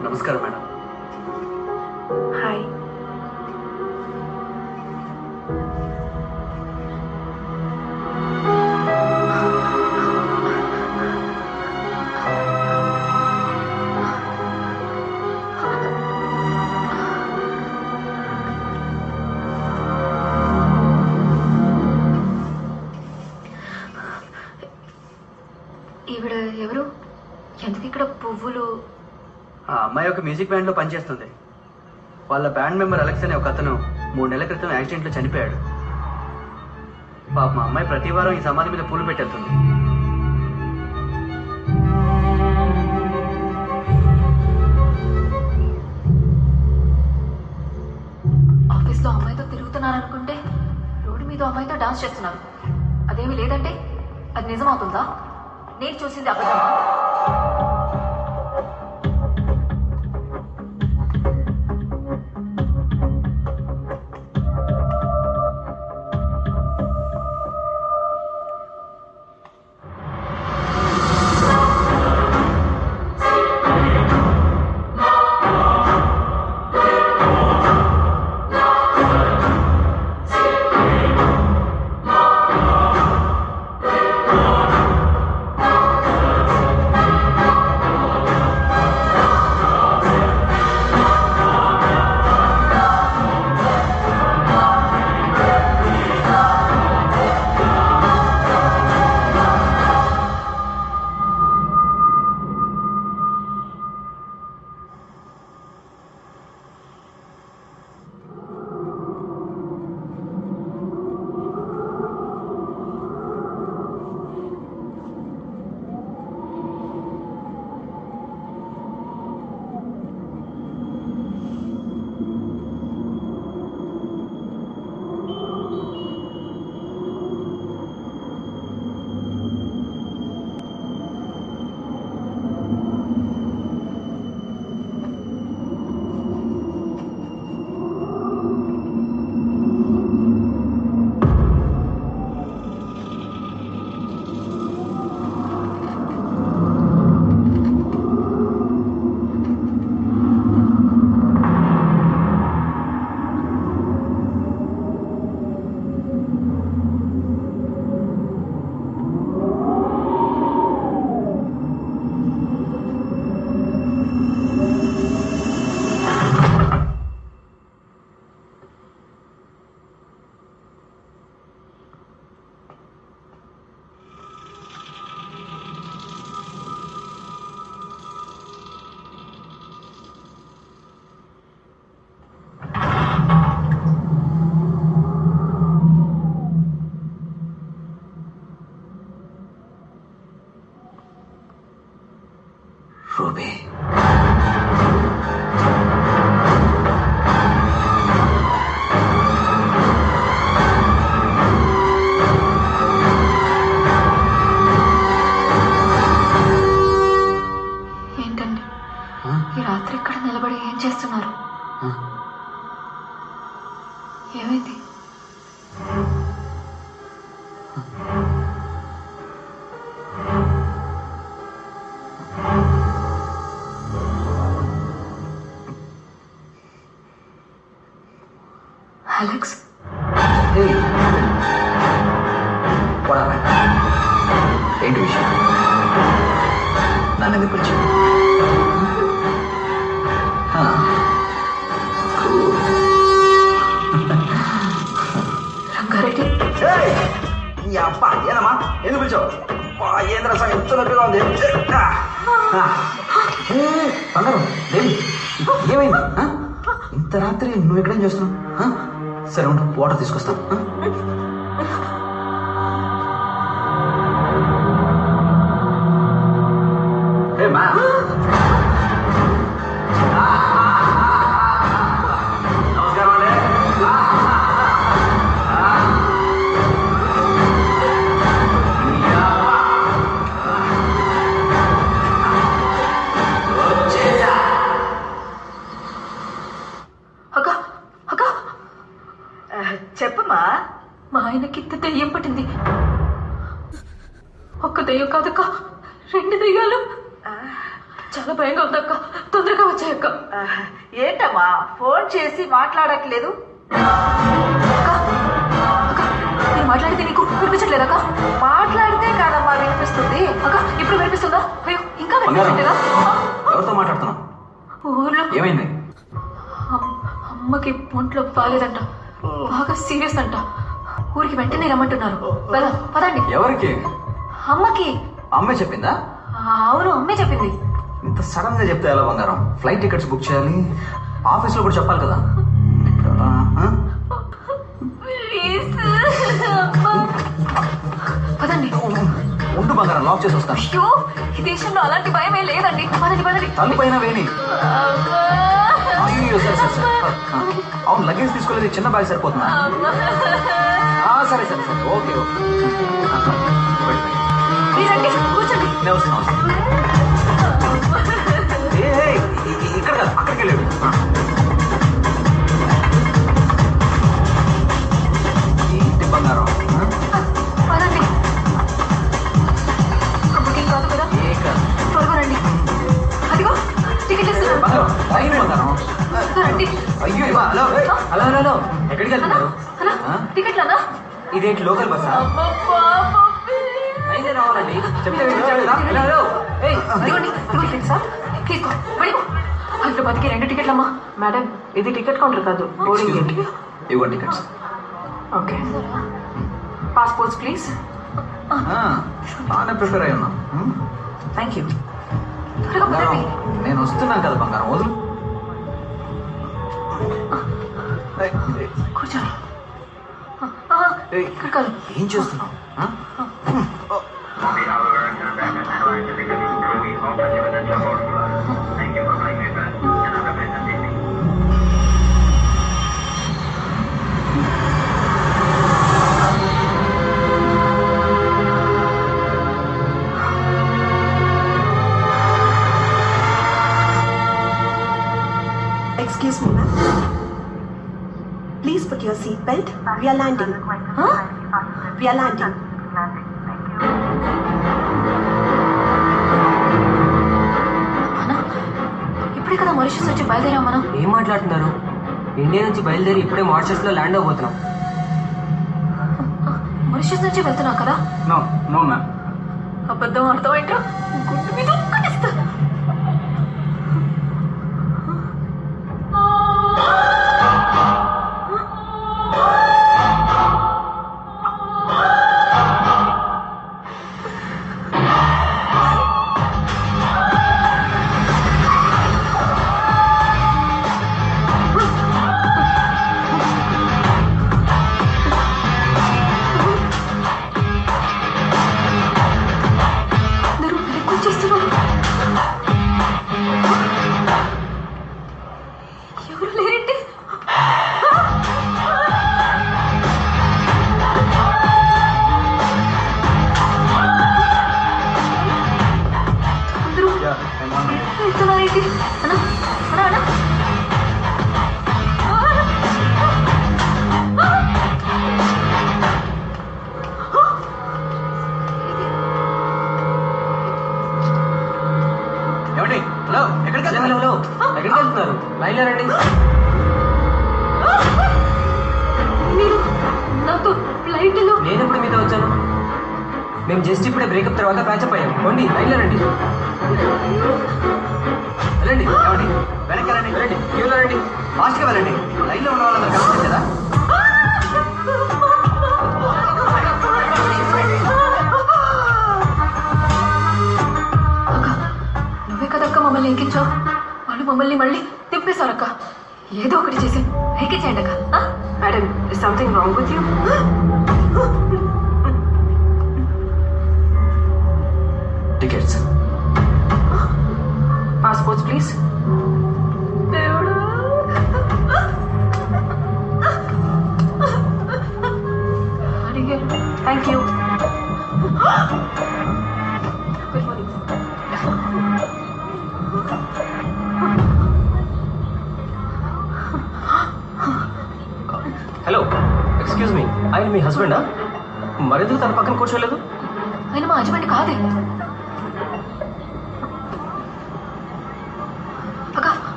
నమస్కారం madam. Hi. ఈవిడ ఎవరు? ఎందుకు ఇక్కడ పువ్వులు? ఆ అమ్మాయి ఒక మ్యూజిక్ బ్యాండ్లో పనిచేస్తుంది. వాళ్ళ బ్యాండ్ మెంబర్ అలెక్స్ అనే ఒక అతను 3 నెలల క్రితం యాక్సిడెంట్లో చనిపోయాడు. పాప మా అమ్మాయి ప్రతి వారం ఈ సమాధి మీద పూలు పెట్టేస్తుంది. ఆఫీస్లో అమ్మాయితో తిరుగుతున్నారనుకుంటే రోడ్డు మీద అమ్మాయితో డాన్స్ చేస్తున్నారు. అదేమీ లేదంటే అది నిజమవుతుందా? నేను చూసింది అబద్ధమా? రూబీ, ఏంటండి ఈ రాత్రి ఇక్కడ నిలబడి ఏం చేస్తున్నారు? ఏమైంది? అలెక్స్, ఏంటి విషయం? నన్ను ఎందుకు పిలిచావు? రంగారెడ్డి, ఈ అబ్బా ఏనమ్మా, ఎందుకు పిలిచావు? ఏంద్ర రసం ఎంత నొప్పిగా ఉంది. బంగారం, దేవి, ఏమైంది? ఇంత రాత్రి నువ్వు ఎక్కడేం చేస్తున్నావు? సరే ఉండు, వాటర్ తీసుకొస్తాను. నమస్కారం అండి. చెప్పమ్మా. మా ఆయనకి ఇంత దెయ్యం పట్టింది. ఒక్క దెయ్యం కాదక్క, 2 దెయ్యాలు. చాలా భయంగా ఉంది అక్క. తొందరగా వచ్చాయి అక్క. ఏంటమ్మా ఫోన్ చేసి మాట్లాడట్లేదు? అక్క నేను మాట్లాడితే నీకు వినిపించట్లేదు అక్క? మాట్లాడితే కాదమ్మా వినిపిస్తుంది. అక్క ఇప్పుడు వినిపిస్తుందా? అయ్యో ఇంకా వినిపించట్లేదా? ఎవరితో మాట్లాడుతున్నావు? ఊర్లో ఏమైంది? అమ్మకి ఒంట్లో బాగాలేదంట, బాగా సీరియస్ అంట. ఊరికి వెంటనే రమ్మంటున్నారు. వెళ్దాం పదండి. ఎవరికి? అమ్మకి. అమ్మే చెప్పిందా? అవును అమ్మే చెప్పింది. ఇంత సడన్ గా చెప్తే ఎలా బంగారం? ఫ్లైట్ టికెట్స్ బుక్ చేయాలి, ఆఫీస్ లో కూడా చెప్పాలి కదా. పదండి. ఉండు బంగారం, లాక్ చేసి వస్తాను. అయ్యో ఈ దేశంలో అలాంటి భయమే లేదండి. పదండి పదండి. తల్లి పైన వేణి. అయ్యో సరే సరే సరే. అవును లగేజ్ తీసుకోలేదు, చిన్న బ్యాగ్ సరిపోతుందా? సరే సరే సరే ఓకే ఓకే. మీరండి కూర్చోండి. నేను వస్తున్నాను. ఇక్కడ కదా అక్కడికి వెళ్ళాడు. ఏంటి బంగారం? పదండి. అమ్మకి కాదు కదా? ఏ కాదు. త్వరగా రండి. అదిగో టికెట్ ఇస్తున్నాను. బంగారం టైం బంగారం. రండి. అయ్యో హలో హలో హలో ఎక్కడికి వెళ్తున్నారు? టికెట్లు అన్నా? ఇదేంటి లోకల్ బస్సా? అయితే రావాలండి చెప్తే హైదరాబాద్కి 2 టికెట్లమ్మా. మేడం ఇది టికెట్ కౌంటర్ కాదు, బోర్డింగ్ గేట్. ఇవ్వండి టికెట్స్. Okay passports please. బాగానే ప్రిపేర్ అయి ఉన్నా. Thank you. త్వరగా పదండి. నేను వస్తున్నాను కదా బంగారం, వదులు. కూర్చోండి. ఇక్కడ కాదు. ఏం చేస్తున్నావు? Excuse me, ma'am. Please put your seat belt. We are landing. Huh? We are landing. అన్నా ఇప్పుడే కదా మారిషస్ వచ్చి బయలుదేరాం మనం. ఏం మాట్లాడుతున్నారు? ఇండియా నుంచి బయలుదేరి ఇప్పుడే మారిషస్ లో ల్యాండ్ అవబోతున్నాం. మారిషస్ నుంచి వెళ్తున్నాం కదా? No no ma'am. అబద్ధం అర్థమైంటా? గుండు మీద ఒక్కటిస్తా. ఎవరు లేరేంటి? అందరూ వెళ్తున్నారేంటి? అన్నా అన్నా అన్నా ఏమండి? హలో ఎక్కడికి హలో వెళ్తున్నారు? హలో ఎక్కడికి వెళ్తున్నారు? లైన్లో రండి. మీరు నాతో ఫ్లైట్లో? నేను ఇప్పుడు మీతో వచ్చాను. మేము జస్ట్ ఇప్పుడే బ్రేకప్ తర్వాత ప్యాచప్ అయ్యాం. పోండి లైన్లో రండి. వెళ్ళండి. ఏమండి? వెనక్కి వెళ్ళండి. రండి క్యూలో రండి. ఫాస్ట్గా వెళ్ళండి. లైన్లో ఉన్న వాళ్ళందరూ కలిసి కదా. నువ్వే కదక్క మమ్మల్ని ఎక్కించావు. వాళ్ళు మమ్మల్ని మళ్ళీ తిప్పేశారక్క. ఏదో ఒకటి చేసి ఎక్కించేయండి అక్క. Madam something wrong with you? Tickets. Passports please. దేవుడు అడిగారు. Thank you. Good morning. Hello excuse me, ఆయన మీ హస్బెండా? మరెందుకు తన పక్కన కూర్చోలేదు? ఆయన మా హస్బెండ్ కాదే.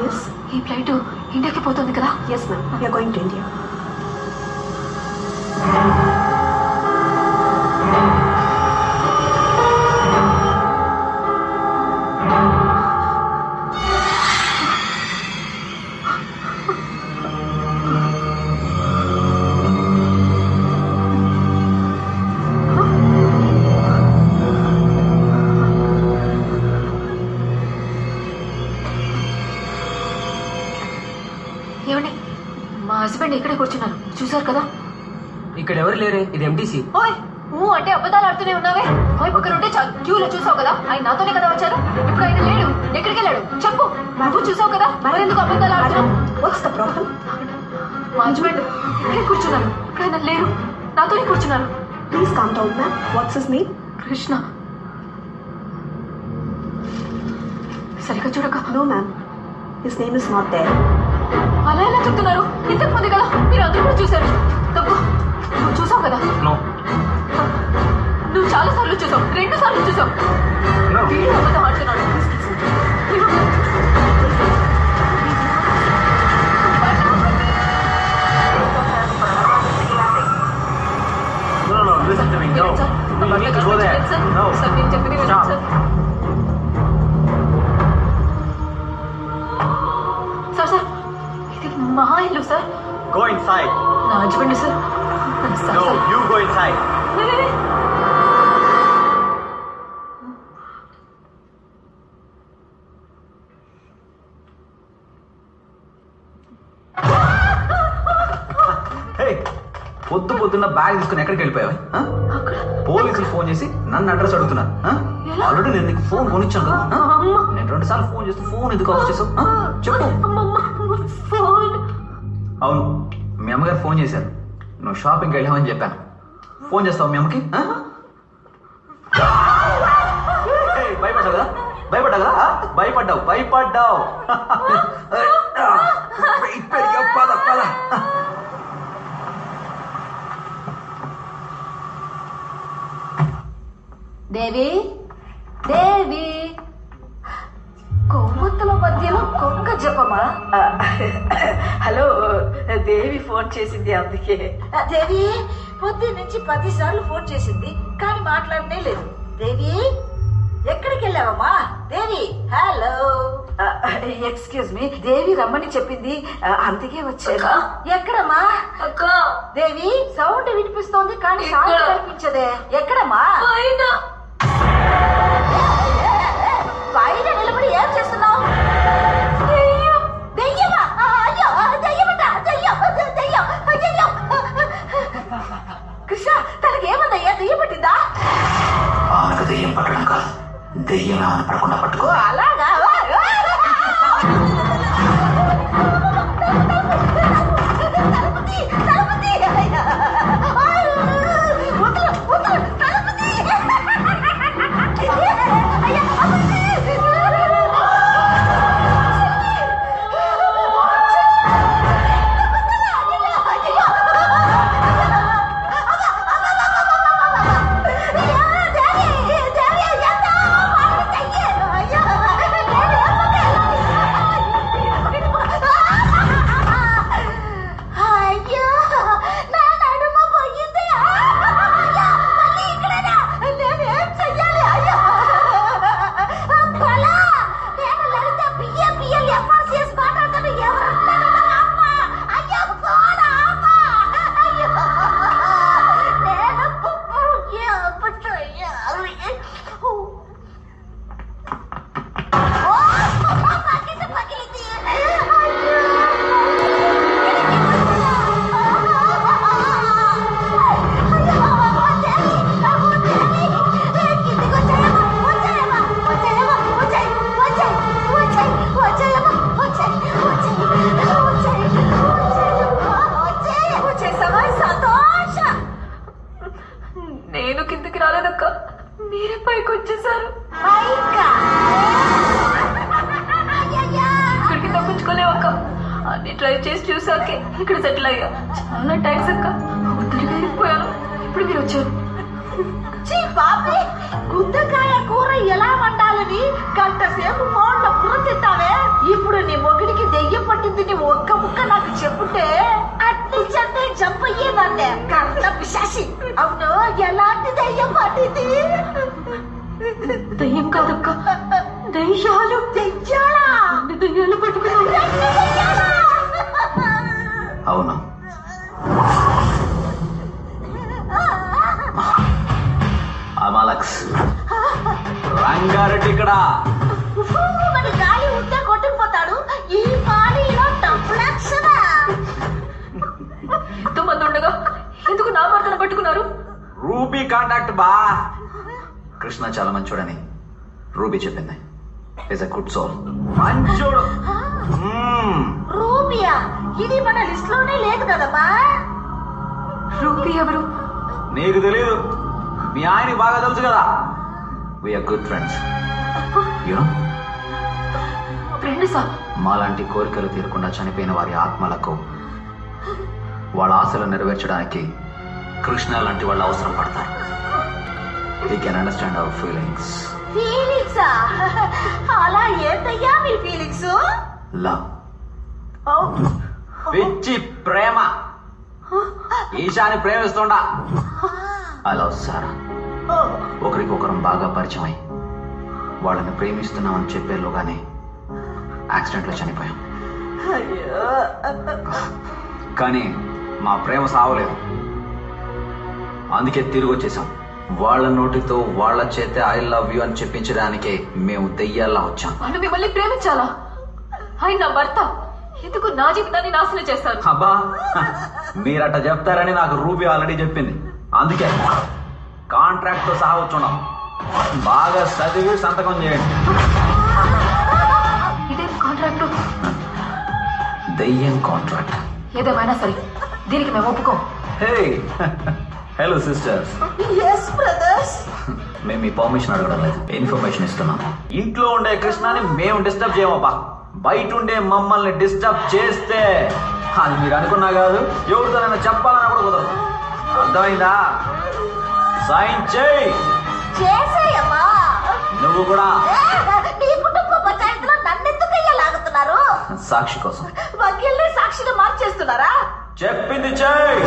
Yes? ఈ ఫ్లైట్ ఇండియాకి పోతుంది కదా? Yes, ma'am. We are going to India. ఏమండి, మా హస్బెండ్ ఇక్కడే కూర్చున్నారు, చూసారు కదా? ఇక్కడ ఎవరు లేరే, ఇది ఎంటీసీ. ఓయ్ అంటే అబద్ధాలు ఆడుతూనే ఉన్నావే. ఓయ్ పక్కన ఉంటే క్యూలో చూసావు కదా, ఆయన నాతోనే కదా వచ్చారు. ఇప్పుడు ఆయన లేడు, ఎక్కడికి వెళ్ళాడు చెప్పు. నువ్వు చూసావు కదా, మరి ఎందుకు అబద్ధాలు ఆడుతున్నావు? What's the problem? మా హస్బెండ్ ఇక్కడే కూర్చున్నారు, ఇప్పుడు ఆయన లేరు, నాతోనే కూర్చున్నారు. Please calm down, ma'am. What's his name? Krishna. సరిగ్గా చూడక. No, ma'am. His name is not there. అలా ఎలా చెప్తున్నారు? ఇంతకు ముందు కదా మీరు అందరూ కూడా చూశారు. తప్పు, నువ్వు చూసావు కదా? నువ్వు చాలా సార్లు చూసావు, 2 సార్లు చూసావు. వీడు అబద్ధం ఆడుతున్నాడు. Listen to me. No. You need to go there. No. Sir నేను చెప్పిన వినండి సార్. సార్ సార్ ఇది మా ఇల్లు సార్. Go inside. నా husband sir. No, you go inside. పొద్దున్న బ్యాగ్ తీసుకుని ఎక్కడికి వెళ్ళిపోయావు? పోలీసులు ఫోన్ చేసి నన్ను అడ్రస్ అడుగుతున్నారు. ఆల్రెడీ నేను నీకు ఫోన్ కొనిచ్చాను కదా. నేను 2 సార్లు ఫోన్ చేస్తే ఫోన్ ఎందుకు ఆఫ్ చేసావు చెప్పు. అవును, మీ అమ్మగారు ఫోన్ చేశారు, నువ్వు షాపింగ్కి వెళ్ళామని చెప్పాను. ఫోన్ చేస్తావు మీ అమ్మకి? భయపడ్డావు కదా, భయపడ్డావు. పద పద. దేవి కొవ్వొత్తుల మధ్యలో కొంక జపమా? హలో, దేవి ఫోన్ చేసింది, అందుకే. దేవి పొద్దు నుంచి 10 సార్లు ఫోన్ చేసింది కానీ మాట్లాడనే లేదు. దేవి ఎక్కడికి వెళ్ళావమ్మా? దేవి హలో. ఎక్స్క్యూజ్ మీ, దేవి రమ్మని చెప్పింది, అందుకే వచ్చాను. ఎక్కడమ్మా? అక్క, దేవి సౌండ్ వినిపిస్తోంది కానీ సౌండ్ కనిపించదే. ఎక్కడమ్మా? పైన నిలబడి ఏం చేస్తున్నావు? దెయ్యమా? అయ్యో దెయ్యమట, దెయ్యం. కృష్ణ, తనకి ఏమన్నయ్యా? దెయ్యం పట్టిందా? దెయ్యం పట్టడం కాదు, దెయ్యం పడకుండా పట్టుకో. అలాగా? నేను కిందకి రాలేదక్క, మీరే పైకి వచ్చేసారు. ఇక్కడికి తప్పించుకోలేవక్క, అన్ని ట్రై చేసి చూసాకే ఇక్కడ సెటిల్ అయ్యా. చాలా థ్యాంక్స్ అక్క, ఒత్తిడిగా అయిపోయాను. ఇప్పుడు మీరు వచ్చారు. గుండెకాయ కూర ఎలా వండాలని గంట సేపు ఫోన్లో బుర్ర తింటావే. ఇప్పుడు నీ మొగుడికి దెయ్యం పట్టింది నీ ఒక్క ముక్క నాకు చెప్పుంటే అట్నుంచంటే చంపయ్యేదాన్నే కర్ణ పిశాసి. అవును, ఎలాంటి దెయ్యం పట్టింది? దయ్యం కాదక్క, దయ్యాలు. దెయ్యాలా? దయ్యాలు పట్టుకున్నావు. అవును, అమాలక్స్. రంగారెడ్డి ఇక్కడ. మరి గాలి ఉంటే కొట్టుకుపోతాడు. ఈ పానీలో టంప్లక్షనా? ఎంతమంది ఉండగా ఎందుకు నా భర్తను పట్టుకున్నారు? రూబీ కాంటాక్ట్ బా. కృష్ణ చాలా మంచోడని రూబీ చెప్పింది. Is a good soul. మంచోడు. రూబియా? ఇది మన లిస్ట్ లోనే లేదు కదమ్మా. రూపీ ఎవరు? నీకు తెలియదు, మీ ఆయనకి బాగా తెలుసు కదా. We are good friends. You know, friend sir. మాలాంటి కోరికలు తీరకుండా చనిపోయిన వారి ఆత్మలకు వాళ్ళ ఆశలు నెరవేర్చడానికి కృష్ణ లాంటి వాళ్ళు అవసరం పడతారు. We can understand our feelings. ఫీలింగ్సా? అలా ఏంటయ్యా మీ ఫీలింగ్స్? లవ్, పిచ్చి ప్రేమ. ఈశాని ప్రేమిస్తుండా. I love Sara. ఒకరికొకరం బాగా పరిచయం అయి వాళ్ళని ప్రేమిస్తున్నామని చెప్పేలోగానే యాక్సిడెంట్లో చనిపోయాం. కానీ మా ప్రేమ సావలేదు. అందుకే తిరిగి వచ్చేసాం. వాళ్ళ నోటితో వాళ్ళ చేతే ఐ లవ్ యూ అని చెప్పించడానికే మేము దెయ్యాల్లా వచ్చాం. వాళ్ళు మిమ్మల్ని ప్రేమించాలా? ఆయన నా భర్త, ఎందుకు నా జీవితాన్ని నాశనం చేస్తారు? అబ్బా, మీరట చెప్తారని నాకు రూబీ ఆల్రెడీ చెప్పింది. అందుకే కాంట్రాక్ట్ తో సహా వచ్చున్నాం. బాగా చదివి సంతకం చేయండి. ఇదేం కాంట్రాక్ట్? దెయ్యం కాంట్రాక్ట్. ఏదేమైనా సరే దీనికి మేము ఒప్పుకోం. Hey, hello sisters. Yes brothers. మేము మీ పర్మిషన్ అడగడం లేదు, ఇన్ఫర్మేషన్ ఇస్తున్నాం. ఇంట్లో ఉండే కృష్ణని మేము డిస్టర్బ్ చేయమబ్బా. బయట ఉండే మమ్మల్ని డిస్టర్బ్ చేస్తే అది మీరు అనుకున్నా కాదు, ఎవరితోనైనా చెప్పాలని కూడా కుదరదు. అర్థమైందా? సైన్ చేయి. చేసేయమ్మా. నువ్వు కూడా. నీ కుటుంబ పంచాయతీలో నన్నెందుకయ్యా లాగుతున్నారు? సాక్షి కోసం. వకీల్ని సాక్షిగా మార్చేస్తున్నారా? చెప్పింది చేయి.